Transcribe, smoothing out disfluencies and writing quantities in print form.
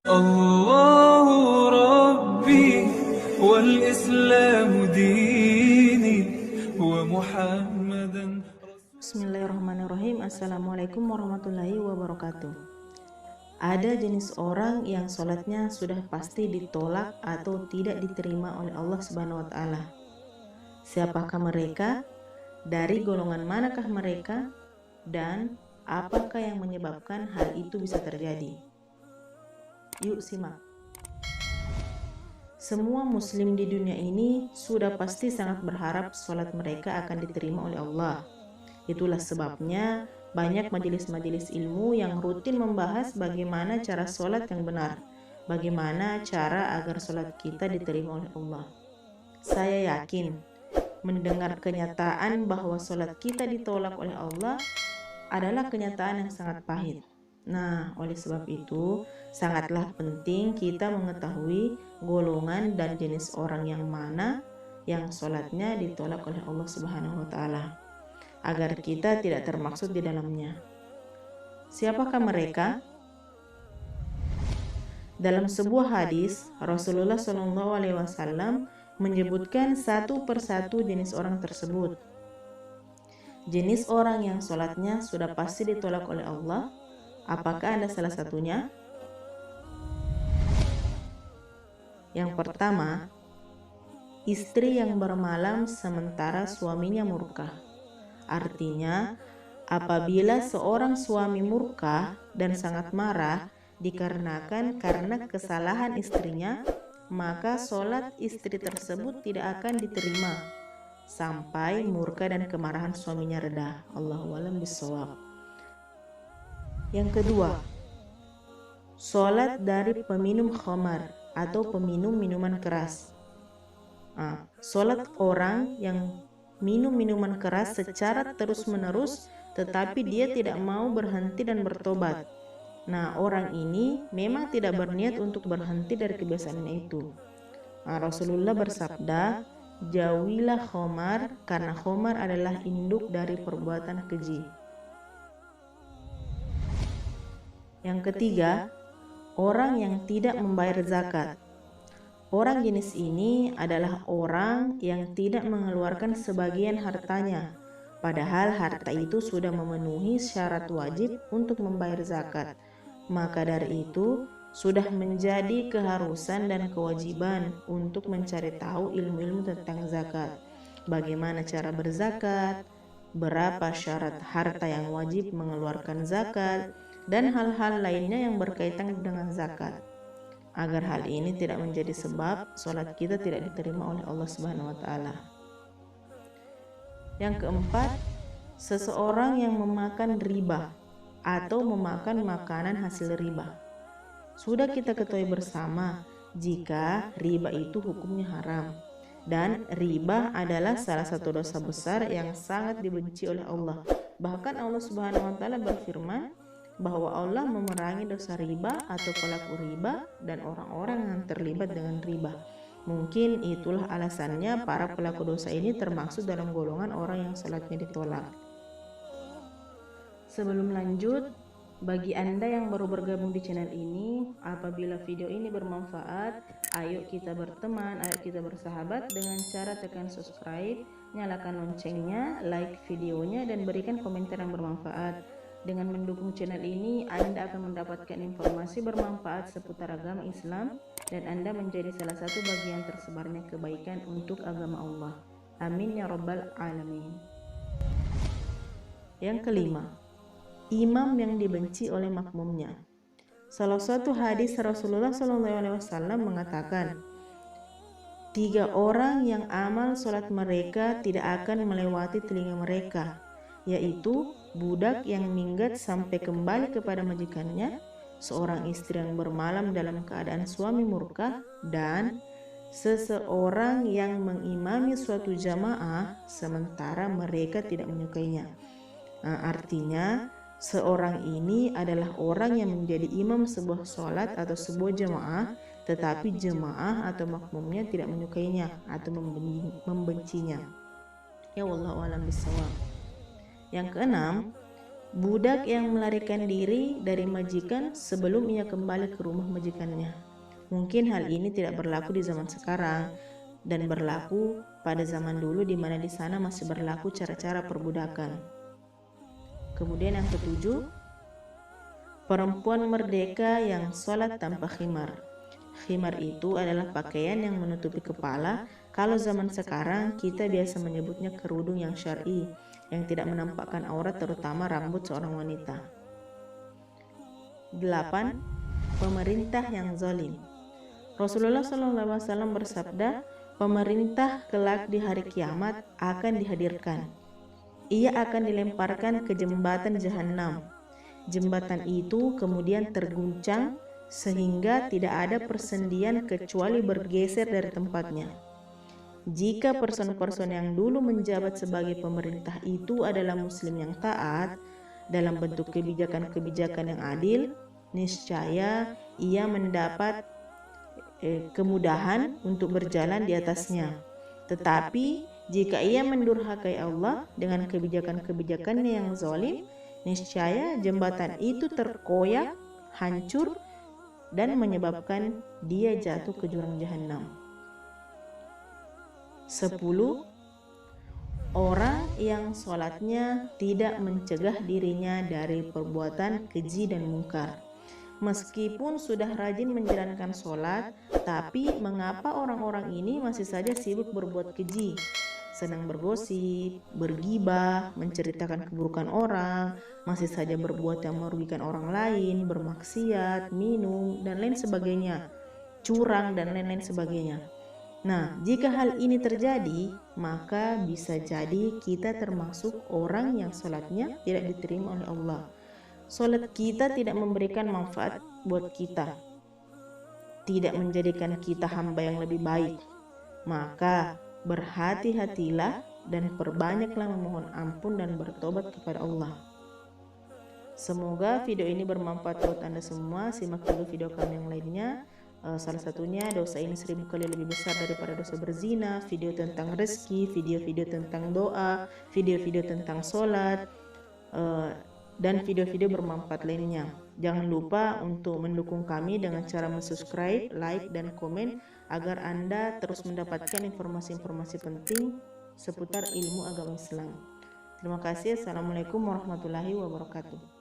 الله ربي والإسلام ديني ومحمدا. Bismillahirrahmanirrahim. Assalamualaikum warahmatullahi wabarakatuh. Ada jenis orang yang sholatnya sudah pasti ditolak atau tidak diterima oleh Allah Subhanahu wa Ta'ala. Siapakah mereka? Dari golongan manakah mereka? Dan apakah yang menyebabkan hal itu bisa terjadi? Yuk simak. Semua muslim di dunia ini sudah pasti sangat berharap sholat mereka akan diterima oleh Allah. Itulah sebabnya banyak majelis-majelis ilmu yang rutin membahas bagaimana cara sholat yang benar, bagaimana cara agar sholat kita diterima oleh Allah. Saya yakin mendengar kenyataan bahwa sholat kita ditolak oleh Allah adalah kenyataan yang sangat pahit. Nah, oleh sebab itu, sangatlah penting kita mengetahui golongan dan jenis orang yang mana yang sholatnya ditolak oleh Allah Subhanahu wa Ta'ala, agar kita tidak termaksud di dalamnya. Siapakah mereka? Dalam sebuah hadis, Rasulullah SAW menyebutkan satu persatu jenis orang tersebut. Jenis orang yang sholatnya sudah pasti ditolak oleh Allah. Apakah Anda salah satunya? Yang pertama, istri yang bermalam sementara suaminya murka. Artinya, apabila seorang suami murka dan sangat marah dikarenakan karena kesalahan istrinya, maka sholat istri tersebut tidak akan diterima sampai murka dan kemarahan suaminya reda. Allahu a'lam bishawab. Yang kedua, sholat dari peminum khamar atau peminum minuman keras. Sholat orang yang minum minuman keras secara terus-menerus tetapi dia tidak mau berhenti dan bertobat. Nah, orang ini memang tidak berniat untuk berhenti dari kebiasaannya itu. Rasulullah bersabda, jauhilah khamar karena khamar adalah induk dari perbuatan keji. Yang ketiga, orang yang tidak membayar zakat. Orang jenis ini adalah orang yang tidak mengeluarkan sebagian hartanya, padahal harta itu sudah memenuhi syarat wajib untuk membayar zakat. Maka dari itu, sudah menjadi keharusan dan kewajiban untuk mencari tahu ilmu-ilmu tentang zakat. Bagaimana cara berzakat, berapa syarat harta yang wajib mengeluarkan zakat, dan hal-hal lainnya yang berkaitan dengan zakat, agar hal ini tidak menjadi sebab sholat kita tidak diterima oleh Allah Subhanahu wa Ta'ala. Yang keempat, seseorang yang memakan riba atau memakan makanan hasil riba. Sudah kita ketahui bersama jika riba itu hukumnya haram, dan riba adalah salah satu dosa besar yang sangat dibenci oleh Allah. Bahkan Allah Subhanahu wa Ta'ala berfirman bahwa Allah memerangi dosa riba atau pelaku riba dan orang-orang yang terlibat dengan riba. Mungkin itulah alasannya para pelaku dosa ini termasuk dalam golongan orang yang salatnya ditolak. Sebelum lanjut, bagi Anda yang baru bergabung di channel ini, apabila video ini bermanfaat, ayo kita berteman, ayo kita bersahabat dengan cara tekan subscribe, nyalakan loncengnya, like videonya, dan berikan komentar yang bermanfaat. Dengan mendukung channel ini, Anda akan mendapatkan informasi bermanfaat seputar agama Islam dan Anda menjadi salah satu bagian tersebarnya kebaikan untuk agama Allah. Amin ya rabbal alamin. Yang kelima, imam yang dibenci oleh makmumnya. Salah satu hadis Rasulullah SAW mengatakan, 3 orang yang amal sholat mereka tidak akan melewati telinga mereka, yaitu budak yang minggat sampai kembali kepada majikannya, seorang istri yang bermalam dalam keadaan suami murka, dan seseorang yang mengimami suatu jamaah sementara mereka tidak menyukainya. Artinya, seorang ini adalah orang yang menjadi imam sebuah sholat atau sebuah jamaah, tetapi jemaah atau makmumnya tidak menyukainya atau membencinya. Ya wallahu a'lam bishawab. Yang keenam, budak yang melarikan diri dari majikan sebelum ia kembali ke rumah majikannya. Mungkin hal ini tidak berlaku di zaman sekarang dan berlaku pada zaman dulu di mana di sana masih berlaku cara-cara perbudakan. Kemudian yang ketujuh, perempuan merdeka yang sholat tanpa khimar. Khimar itu adalah pakaian yang menutupi kepala. Kalau zaman sekarang kita biasa menyebutnya kerudung yang syar'i, yang tidak menampakkan aurat terutama rambut seorang wanita. 8. Pemerintah yang zalim. Rasulullah SAW bersabda, pemerintah kelak di hari kiamat akan dihadirkan. Ia akan dilemparkan ke jembatan Jahannam. Jembatan itu kemudian terguncang sehingga tidak ada persendian kecuali bergeser dari tempatnya. Jika person-person yang dulu menjabat sebagai pemerintah itu adalah muslim yang taat dalam bentuk kebijakan-kebijakan yang adil, niscaya ia mendapat kemudahan untuk berjalan di atasnya. Tetapi jika ia mendurhakai Allah dengan kebijakan-kebijakannya yang zalim, niscaya jembatan itu terkoyak, hancur, dan menyebabkan dia jatuh ke jurang Jahannam. 10. Orang yang sholatnya tidak mencegah dirinya dari perbuatan keji dan mungkar. Meskipun sudah rajin menjalankan sholat, tapi mengapa orang-orang ini masih saja sibuk berbuat keji? Senang bergosip, bergibah, menceritakan keburukan orang, masih saja berbuat yang merugikan orang lain, bermaksiat, minum, dan lain sebagainya, curang, dan lain-lain sebagainya. Nah, jika hal ini terjadi, maka bisa jadi kita termasuk orang yang sholatnya tidak diterima oleh Allah. Sholat kita tidak memberikan manfaat buat kita, tidak menjadikan kita hamba yang lebih baik. Maka berhati-hatilah dan perbanyaklah memohon ampun dan bertobat kepada Allah. Semoga video ini bermanfaat buat Anda semua. Simak dulu video kami yang lainnya. Salah satunya, dosa ini 1000 kali lebih besar daripada dosa berzina, video tentang rezeki, video-video tentang doa, video-video tentang sholat, dan video-video bermanfaat lainnya. Jangan lupa untuk mendukung kami dengan cara subscribe, like, dan komen agar Anda terus mendapatkan informasi-informasi penting seputar ilmu agama Islam. Terima kasih. Assalamualaikum warahmatullahi wabarakatuh.